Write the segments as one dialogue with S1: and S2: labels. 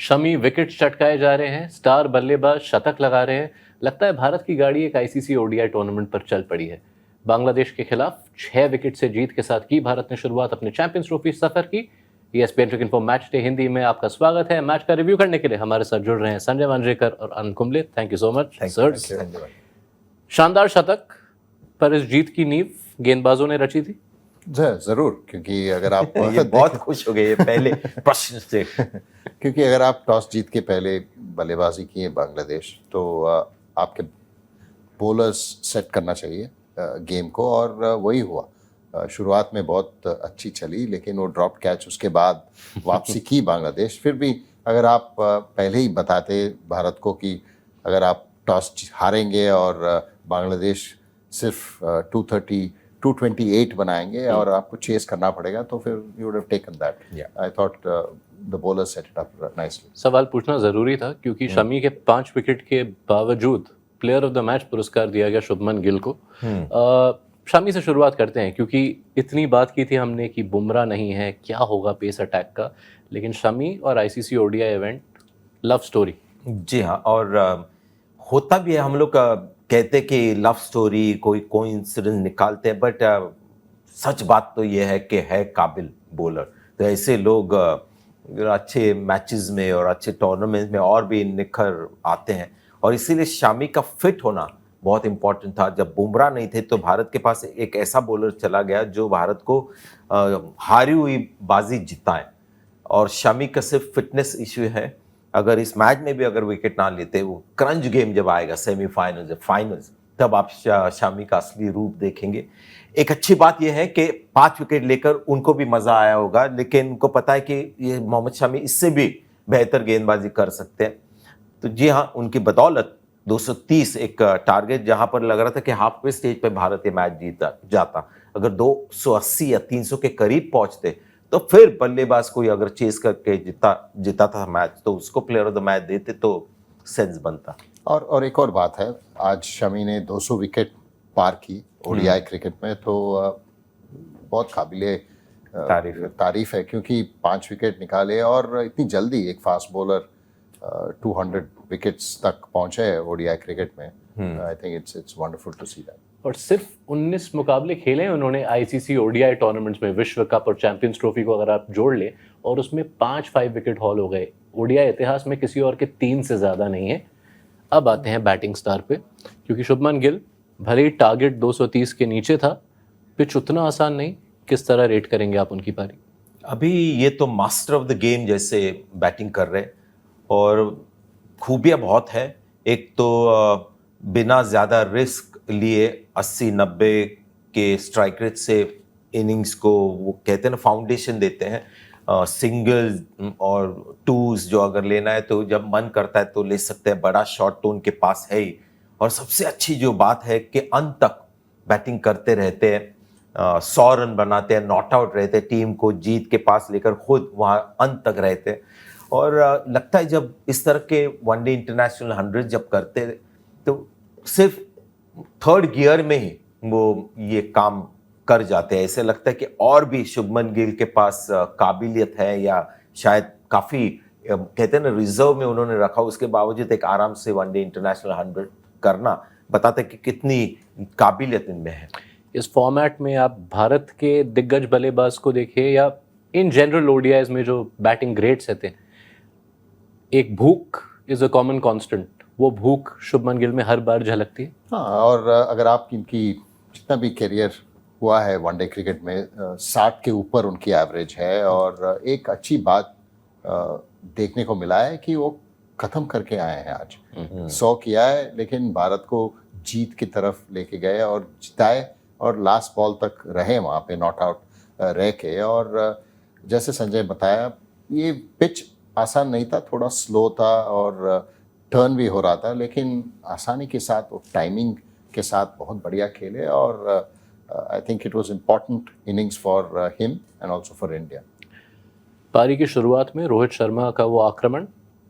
S1: Shami wicket चटकाए जा रहे हैं, स्टार बल्लेबाज शतक लगा रहे हैं। लगता है भारत की गाड़ी एक आईसीसी ओडीआई टूर्नामेंट पर चल पड़ी है। बांग्लादेश के खिलाफ 6 विकेट से जीत के साथ की भारत ने शुरुआत अपने चैंपियंस ट्रॉफी सफर की। ESPN cricket info match day Hindi में आपका स्वागत है। मैच का रिव्यू करने के लिए हमारे साथ जुड़ रहे हैं संजय मांजरेकर और Anant Kumble. Thank you so much sir. शानदार शतक पर इस जीत की नींव गेंदबाजों ने रची थी।
S2: जरूर, क्योंकि अगर आप
S3: ये बहुत खुश हो गए ये पहले प्रश्न से
S2: क्योंकि अगर आप टॉस जीत के पहले बल्लेबाजी किए बांग्लादेश, तो आपके बॉलर्स सेट करना चाहिए गेम को, और वही हुआ। शुरुआत में बहुत अच्छी चली, लेकिन वो ड्रॉप कैच उसके बाद वापसी की बांग्लादेश। फिर भी अगर आप पहले ही बताते भारत को कि अगर आप टॉस हारेंगे और बांग्लादेश सिर्फ 228 बनाएंगे और आपको चेस करना पड़ेगा, तो फिर you would have taken that. I thought the bowler set it up nicely.
S1: सवाल पूछना जरूरी था क्योंकि शमी के 5 विकेट के बावजूद प्लेयर ऑफ द मैच पुरस्कार दिया गया शुभमन गिल को। शमी से शुरुआत करते हैं क्योंकि इतनी बात की थी हमने कि बुमराह नहीं है, क्या होगा पेस अटैक का, लेकिन शमी और ICC ODI event love story.
S3: जी हाँ, और होता भी है। हम लोग कहते कि लव स्टोरी कोई कोइंसिडेंस निकालते हैं, बट सच बात तो ये है कि है काबिल बॉलर। तो ऐसे लोग अच्छे मैचेस में और अच्छे टूर्नामेंट में और भी निखर आते हैं, और इसीलिए शामी का फिट होना बहुत इंपॉर्टेंट था। जब बुमराह नहीं थे तो भारत के पास एक ऐसा बॉलर चला गया जो भारत को हारी हुई बाजी जिताए, और शामी का सिर्फ फिटनेस इश्यू है। अगर इस मैच में भी अगर विकेट ना लेते, वो क्रंच गेम जब आएगा सेमीफाइनल्स या फाइनल्स, तब आप शामी का असली रूप देखेंगे। एक अच्छी बात यह है कि 5 विकेट लेकर उनको भी मजा आया होगा, लेकिन उनको पता है कि ये मोहम्मद शमी इससे भी बेहतर गेंदबाजी कर सकते हैं। तो जी हाँ, उनकी बदौलत 230 एक टारगेट जहां पर लग रहा था कि हाफ वे स्टेज पर भारत ये मैच जीता जाता, अगर 280 या 300 के करीब पहुंचते, तो फिर बल्लेबाज कोई अगर चेस करके जीता था मैच, तो उसको प्लेयर ऑफ द मैच देते तो सेंस बनता।
S2: और एक और बात है, आज शमी ने 200 विकेट पार की ओडीआई क्रिकेट में, तो बहुत काबिले तारीफ है, क्योंकि 5 विकेट निकाले और इतनी जल्दी एक फास्ट बॉलर 200 विकेट्स तक पहुंचे ओडीआई क्रिकेट में। I think it's wonderful to see that.
S1: और सिर्फ 19 मुकाबले खेले उन्होंने आईसीसी ओडीआई टूर्नामेंट्स में, विश्व कप और चैंपियंस ट्रॉफी को अगर आप जोड़ ले, और उसमें 5 विकेट हॉल हो गए। ओडीआई इतिहास में किसी और के 3 से ज़्यादा नहीं है। अब आते हैं बैटिंग स्टार पे, क्योंकि शुभमन गिल भले ही टारगेट 230 के नीचे था, पिच उतना आसान नहीं। किस तरह रेट करेंगे आप उनकी पारी?
S3: अभी ये तो मास्टर ऑफ द गेम जैसे बैटिंग कर रहे हैं, और खूबियाँ बहुत है। एक तो बिना ज़्यादा रिस्क लिए 80-90 के स्ट्राइक रेट से इनिंग्स को, वो कहते हैं ना, फाउंडेशन देते हैं। सिंगल और टूज जो अगर लेना है तो जब मन करता है तो ले सकते हैं। बड़ा शॉट तो उनके पास है ही, और सबसे अच्छी जो बात है कि अंत तक बैटिंग करते रहते हैं। 100 रन बनाते हैं, नॉट आउट रहते हैं, टीम को जीत के पास लेकर खुद वहाँ अंत तक रहते हैं। और लगता है जब इस तरह के वनडे इंटरनेशनल 100 जब करते तो सिर्फ 3rd गियर में ही वो ये काम कर जाते हैं। ऐसे लगता है कि और भी शुभमन गिल के पास काबिलियत है, या शायद काफ़ी कहते हैं ना रिजर्व में उन्होंने रखा, उसके बावजूद एक आराम से वनडे इंटरनेशनल 100 करना बताता है कि कितनी काबिलियत इनमें है।
S1: इस फॉर्मेट में आप भारत के दिग्गज बल्लेबाज को देखिए, या इन जनरल ओडीआईज में जो बैटिंग ग्रेड्स थे, एक भूख इज अ कॉमन कांस्टेंट। वो भूख शुभमन गिल में हर बार झलकती है।
S2: हाँ, और अगर आप इनकी जितना भी करियर हुआ है वनडे क्रिकेट में, 60 के ऊपर उनकी एवरेज है। और एक अच्छी बात देखने को मिला है कि वो ख़त्म करके आए हैं आज। 100 किया है, लेकिन भारत को जीत की तरफ लेके गए और जिताए, और लास्ट बॉल तक रहे वहाँ पे नॉट आउट रह के। और जैसे संजय बताया, ये पिच आसान नहीं था, थोड़ा स्लो था और टर्न भी हो रहा था, लेकिन आसानी के साथ और टाइमिंग के साथ बहुत बढ़िया खेले। और I think it was important innings for him and also for India.
S1: पारी की शुरुआत में रोहित शर्मा का वो आक्रमण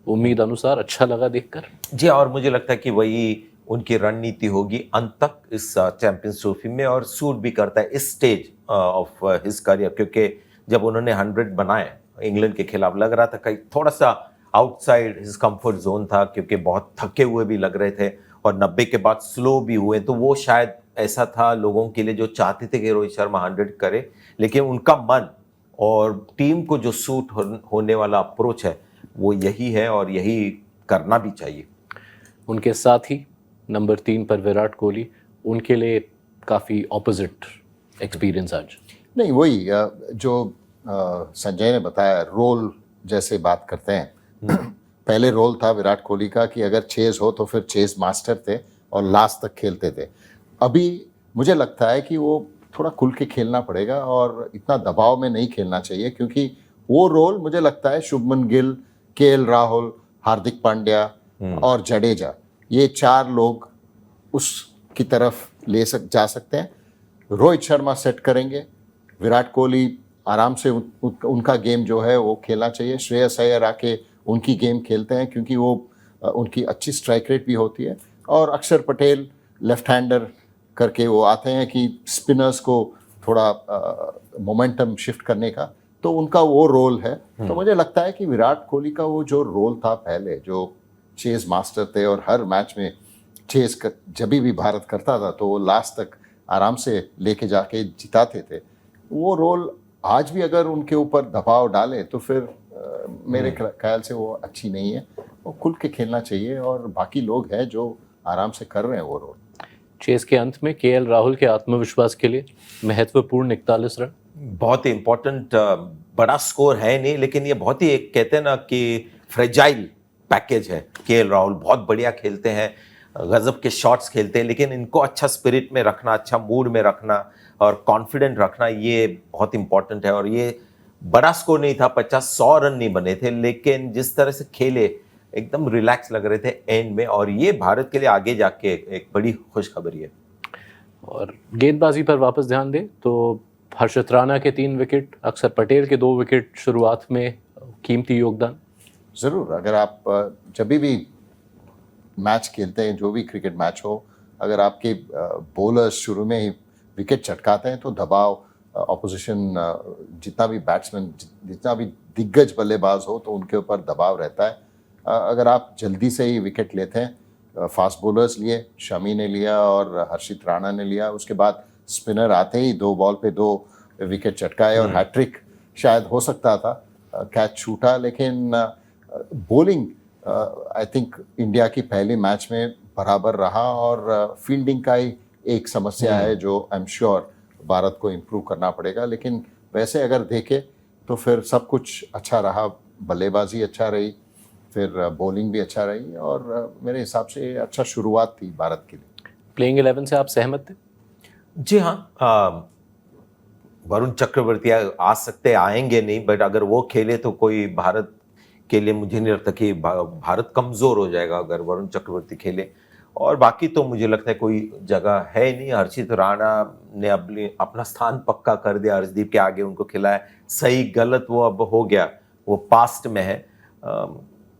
S1: उम्मीद अनुसार अच्छा लगा देखकर।
S3: जी, और मुझे लगता है कि वही उनकी रणनीति होगी अंत तक इस चैंपियंस ट्रॉफी में, और सूट भी करता है इस स्टेज ऑफ हिज करियर, क्योंकि जब उन्होंने 100 बनाए इंग्लैंड के खिलाफ, लग रहा था कहीं थोड़ा सा आउटसाइड हिज कंफर्ट जोन था, क्योंकि बहुत थके हुए भी लग रहे थे और 90 के बाद स्लो भी हुए, तो वो शायद ऐसा था लोगों के लिए जो चाहते थे कि रोहित शर्मा 100 करे, लेकिन उनका मन और टीम को जो सूट होने वाला अप्रोच है वो यही है और यही करना भी चाहिए।
S1: उनके साथ ही नंबर 3 पर विराट कोहली, उनके लिए काफ़ी ऑपोजिट एक्सपीरियंस आज।
S2: नहीं, वही जो संजय ने बताया, रोल जैसे बात करते हैं। पहले रोल था विराट कोहली का कि अगर चेज हो तो फिर चेज मास्टर थे और लास्ट तक खेलते थे। अभी मुझे लगता है कि वो थोड़ा खुल के खेलना पड़ेगा और इतना दबाव में नहीं खेलना चाहिए, क्योंकि वो रोल मुझे लगता है शुभमन गिल, केएल राहुल, हार्दिक पांड्या और जडेजा, ये 4 लोग उसकी तरफ जा सकते हैं। रोहित शर्मा सेट करेंगे, विराट कोहली आराम से उनका गेम जो है वो खेलना चाहिए। श्रेयस अय्यर आके उनकी गेम खेलते हैं, क्योंकि वो उनकी अच्छी स्ट्राइक रेट भी होती है। और अक्षर पटेल लेफ्ट हैंडर करके वो आते हैं कि स्पिनर्स को थोड़ा मोमेंटम शिफ्ट करने का, तो उनका वो रोल है। तो मुझे लगता है कि विराट कोहली का वो जो रोल था पहले, जो चेज मास्टर थे और हर मैच में चेज जब भी भारत करता था तो वो लास्ट तक आराम से लेके जाके जिताते थे, वो रोल आज भी अगर उनके ऊपर दबाव डाले तो फिर मेरे ख्याल से वो अच्छी नहीं है। वो खुल के खेलना चाहिए और बाकी लोग हैं जो आराम से कर रहे हैं वो रोल।
S1: चेस के अंत में केएल राहुल के आत्मविश्वास के लिए महत्वपूर्ण 41 रन,
S3: बहुत ही इम्पोर्टेंट, बड़ा स्कोर है नहीं, लेकिन ये बहुत ही एक कहते हैं ना कि फ्रेजाइल पैकेज है। केएल राहुल बहुत बढ़िया खेलते हैं, गजब के शॉट्स खेलते हैं, लेकिन इनको अच्छा स्पिरिट में रखना, अच्छा मूड में रखना और कॉन्फिडेंट रखना, ये बहुत इंपॉर्टेंट है। और ये बड़ा स्कोर नहीं था, 50-100 रन नहीं बने थे, लेकिन जिस तरह से खेले एकदम रिलैक्स लग रहे थे एंड में, और ये भारत के लिए आगे जाके एक बड़ी खुशखबरी है।
S1: और गेंदबाजी पर वापस ध्यान दें तो हर्षित राणा के 3 विकेट, अक्षर पटेल के 2 विकेट शुरुआत में कीमती योगदान।
S2: ज़रूर, अगर आप जब भी मैच खेलते हैं, जो भी क्रिकेट मैच हो, अगर आपके बॉलर्स शुरू में ही विकेट चटकाते हैं तो दबाव, ऑपोजिशन जितना भी बैट्समैन, जितना भी दिग्गज बल्लेबाज हो, तो उनके ऊपर दबाव रहता है। अगर आप जल्दी से ही विकेट लेते हैं, फास्ट बॉलर्स लिए, शमी ने लिया और हर्षित राणा ने लिया, उसके बाद स्पिनर आते ही 2 बॉल पे 2 विकेट चटकाए और हैट्रिक शायद हो सकता था, कैच छूटा। लेकिन बॉलिंग आई थिंक इंडिया की पहले मैच में बराबर रहा और फील्डिंग का ही एक समस्या है जो आई एम श्योर भारत को इम्प्रूव करना पड़ेगा। लेकिन वैसे अगर देखें तो फिर सब कुछ अच्छा रहा, बल्लेबाजी अच्छा रही, फिर बॉलिंग भी अच्छा रही और मेरे हिसाब से अच्छा शुरुआत थी भारत के लिए।
S1: प्लेइंग 11 से आप सहमत थे?
S3: जी हाँ, वरुण चक्रवर्ती आ सकते, आएंगे नहीं, बट अगर वो खेले तो कोई भारत के लिए मुझे नहीं लगता कि भारत कमज़ोर हो जाएगा अगर वरुण चक्रवर्ती खेले। और बाकी तो मुझे लगता है कोई जगह है नहीं। हर्षित राणा ने अपना स्थान पक्का कर दिया, हर्षदीप के आगे उनको खिलाया, सही गलत वो अब हो गया, वो पास्ट में है।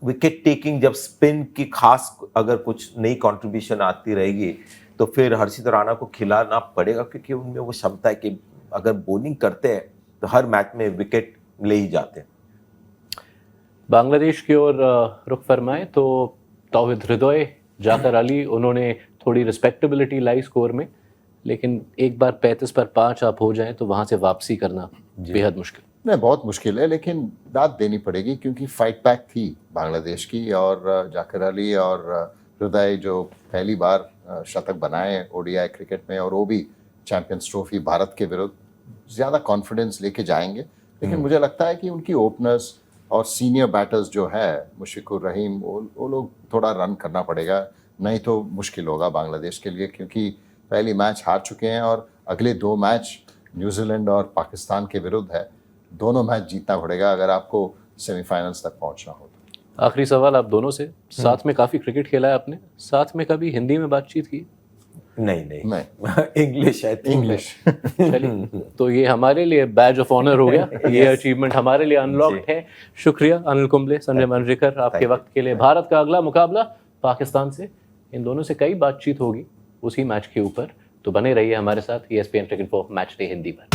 S3: विकेट टेकिंग, जब स्पिन की खास अगर कुछ नई कंट्रीब्यूशन आती रहेगी तो फिर हर्षित राणा को खिलाना पड़ेगा, क्योंकि उनमें वो क्षमता है कि अगर बॉलिंग करते हैं तो हर मैच में विकेट ले ही जाते हैं।
S1: बांग्लादेश की ओर रुख फरमाए तो तौहिद हृदय, जाकर अली, उन्होंने थोड़ी रिस्पेक्टेबिलिटी लाई स्कोर में, लेकिन एक बार 35 पर 5 आप हो जाएं तो वहाँ से वापसी करना बेहद मुश्किल।
S2: नहीं, बहुत मुश्किल है, लेकिन दाद देनी पड़ेगी क्योंकि फाइट बैक थी बांग्लादेश की। और जाकर अली और हृदय जो पहली बार शतक बनाए ओडीआई क्रिकेट में, और वो भी चैंपियंस ट्रॉफी भारत के विरुद्ध, ज़्यादा कॉन्फिडेंस लेके जाएंगे। लेकिन मुझे लगता है कि उनकी ओपनर्स और सीनियर बैटर्स जो है, मुशफिकुर रहीम, वो लोग थोड़ा रन करना पड़ेगा, नहीं तो मुश्किल होगा बांग्लादेश के लिए, क्योंकि पहली मैच हार चुके हैं और अगले 2 मैच न्यूजीलैंड और पाकिस्तान के विरुद्ध है। दोनों मैच जीतना पड़ेगा अगर आपको सेमीफाइनल्स तक पहुंचना हो।
S1: आखिरी सवाल आप दोनों से, साथ में काफ़ी क्रिकेट खेला है आपने, साथ में कभी हिंदी में बातचीत की?
S3: नहीं इंग्लिश है,
S2: इंग्लिश।
S1: चलिए, तो ये हमारे लिए बैज ऑफ ऑनर हो गया। ये अचीवमेंट हमारे लिए अनलॉक्ड है। शुक्रिया अनिल कुंबले, संजय मांजरेकर, आपके वक्त के लिए। भारत का अगला मुकाबला पाकिस्तान से, इन दोनों से कई बातचीत होगी उसी मैच के ऊपर, तो बने रहिए हमारे साथ ESPN Cricket for match day Hindi पर।